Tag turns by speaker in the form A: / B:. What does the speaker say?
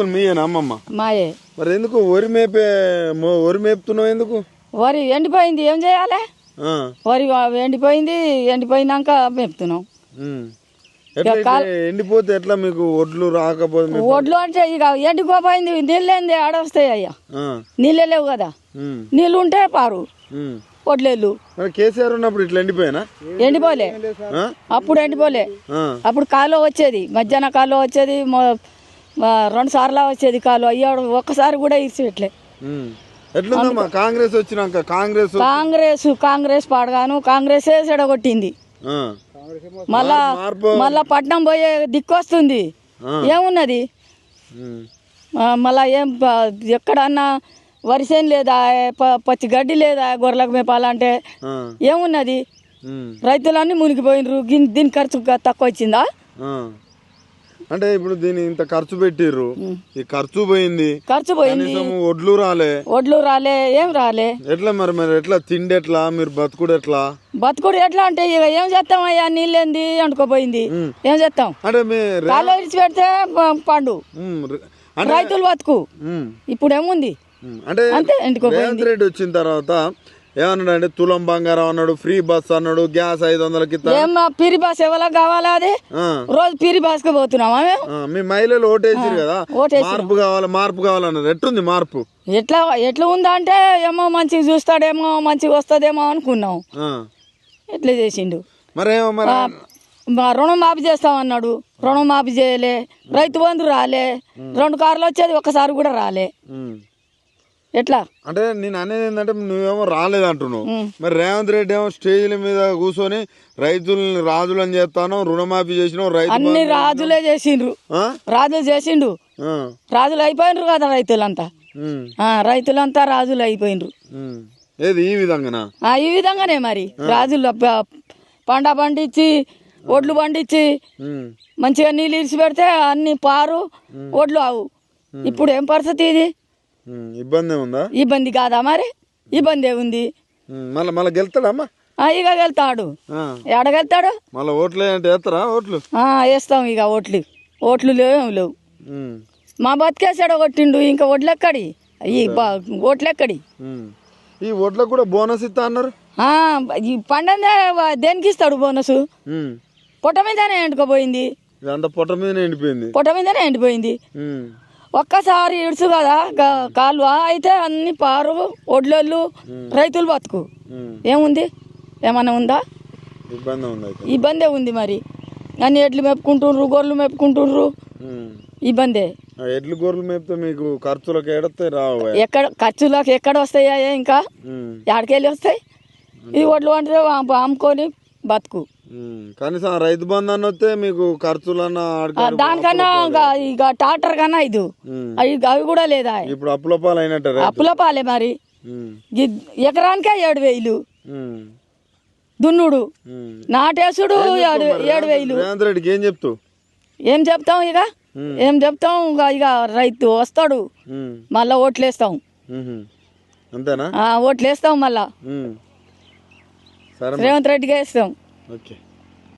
A: మీయేనా అమ్మమ్మ?
B: మాయే.
A: మరి ఎందుకు వరి మేపుతున్నావు ఎందుకు?
B: వరి ఎండిపోయింది, ఏం చేయాలి? వరి ఎండిపోయినాక మేపుతున్నాం.
A: ఎండిపోతే ఎట్లా మీకు ఒడ్లు రాకపోతే?
B: ఒడ్లు అంటే ఇక ఎండిపోయింది, నీళ్ళేంది ఆడొస్తాయి అయ్యా, నీళ్ళే లేవు కదా, నీళ్ళు ఉంటే పారు వడ్లేళ్ళు.
A: కేసీఆర్ ఉన్నప్పుడు ఇట్లా
B: ఎండిపోలే, అప్పుడు ఎండిపోలే. అప్పుడు కాలువ వచ్చేది, మధ్యాహ్న కాలువ వచ్చేది, 2 సార్లు వచ్చేది కాలువ. అయ్యాడు ఒక్కసారి కూడా ఇరిచిపెట్టలే.
A: ఎట్లుందమ్మా కాంగ్రెస్ వచ్చినాక?
B: కాంగ్రెస్ పాడగాను కాంగ్రెస్ చెడగొట్టింది. మళ్ళా పట్నం పోయే దిక్కు వస్తుంది, ఏమున్నది? మళ్ళా ఏం ఎక్కడన్నా వరిసేను లేదా, పచ్చి గడ్డి లేదా గొర్రెలకు మేపాలంటే ఏమున్నది? రైతులన్నీ మునిగిపోయినరు. దీని ఖర్చు తక్కువ వచ్చిందా?
A: అంటే ఇప్పుడు దీని ఇంత ఖర్చు పెట్టిర్రు, ఈ ఖర్చు పోయింది. ఒడ్లు రాలే, ఏం రాలే. ఎట్లా మరి ఎట్లా తిండి ఎట్లా, మీరు బతుకుడు ఎట్లా అంటే ఇక ఏం చేస్తాం అయ్యా, నీళ్ళేంది అంటుకోపోయింది, ఏం చేస్తాం? అంటే కాలు ఇడిచి పెడితే పండు రైతులు బతుకు. ఇప్పుడు ఏముంది అంటే రేవంత్ రెడ్డి వచ్చిన తర్వాత ఏమన్నాడు అంటే తులం బంగారం అన్నాడు, ఫ్రీ బస్ అన్నాడు, గ్యాస్ 500కి.
B: ఫ్రీ బస్ ఎవరికి కావాలా? అది రోజు ఫ్రీ బస్ కి పోతున్నామా మేము?
A: మీ మహిళలు ఓటేసారు కదా, మార్పు కావాలన్నారు. ఎట్లుంది మార్పు?
B: ఎట్లా ఉందా అంటే ఏమో మంచిగా చూస్తాడేమో, మంచిగా వస్తుందేమో అనుకున్నాం. ఎట్లా చేసిండు
A: మరి?
B: రుణమాఫీ చేస్తామన్నాడు, రుణమాఫీ చేయలే. రైతు బంధు రాలే, 2 కార్లు వచ్చేది ఒక్కసారి కూడా రాలే. ఎట్లా
A: అంటే నేను అనేది ఏంటంటే నువ్వేమో రాలేదంటున్నావు, మరి రేవంత్ రెడ్డి ఏమో స్టేజ్ల మీద కూర్చొని రైతుల్ని రాజులు అని చేస్తాను, రుణమాఫీ చేసినావు,
B: అన్ని రాజులే చేసిండ్రు. రాజులు అయిపోయినరు కదా రైతులంతా రాజులు అయిపోయినరు.
A: ఏది ఈ విధంగానా?
B: ఈ విధంగానే మరి రాజులు పంట పండించి, ఒడ్లు పండించి, మంచిగా నీళ్ళు ఇరిచి పెడితే అన్ని పారు ఒడ్లు ఆవు. ఇప్పుడు ఏం పరిస్థితి ఇది?
A: ఇబ్బంది ఉందా?
B: ఇబ్బంది కాదా మరి? ఇబ్బంది ఉంది.
A: మళ్ళీ గెలుతాడమ్మా?
B: ఇక వెళ్తాడు. ఎడగెళ్తాడు?
A: మళ్ళీ ఓట్లు అంటే వేస్తారా? ఓట్లు
B: వేస్తాం. ఇక ఓట్లు లేవు. మా బతికేసాడు కొట్టిండు, ఇంకా ఒడ్లెక్కడి, ఓట్లెక్కడి?
A: ఈ ఓట్లకు కూడా బోనస్ ఇస్తా అన్నారు.
B: ఈ పండదే దేనికి ఇస్తాడు బోనస్? పొట్ట మీదనే ఎండుకోపోయింది.
A: పొట్ట
B: మీదనే ఎండిపోయింది. ఒక్కసారి ఇడుచు కదా కాలువ అయితే అన్ని పారు ఒడ్లు రైతులు బతుకు. ఏముంది? ఏమన్నా ఉందా? ఇబ్బందే ఉంది మరి. అన్ని ఎడ్లు మేపుకుంటుండ్రు, గొర్రెలు మేపుకుంటుండ్రు, ఇబ్బందే.
A: ఎడ్లు గొర్రెలు మేపితే మీకు ఖర్చులకు
B: ఖర్చులకు ఎక్కడ వస్తాయా? ఇంకా ఎక్కడికెళ్ళి వస్తాయి? ఈ ఒడ్లు అంటే అమ్ముకొని బతుకు.
A: కనీసం రైతు బంధు అని వస్తే మీకు ఖర్చులన్నా
B: దానికన్నా ఇక ట్రాక్టర్ కన్నా అవి కూడా లేదా?
A: ఇప్పుడు అప్పుల పాలు అయినట్టు.
B: అప్పుల పాలే మరి. ఎకరానికే 7,000 దున్నుడు, నాటేసుడు 7,000.
A: రేవంత్ రెడ్డికి
B: ఏం చెప్తాం? ఇక రైతు వస్తాడు, మళ్ళా ఓట్లేస్తాం.
A: అంతేనా?
B: ఓట్లేస్తాం మళ్ళా రేవంత్ రెడ్డికి వేస్తాం.
A: ఓకే.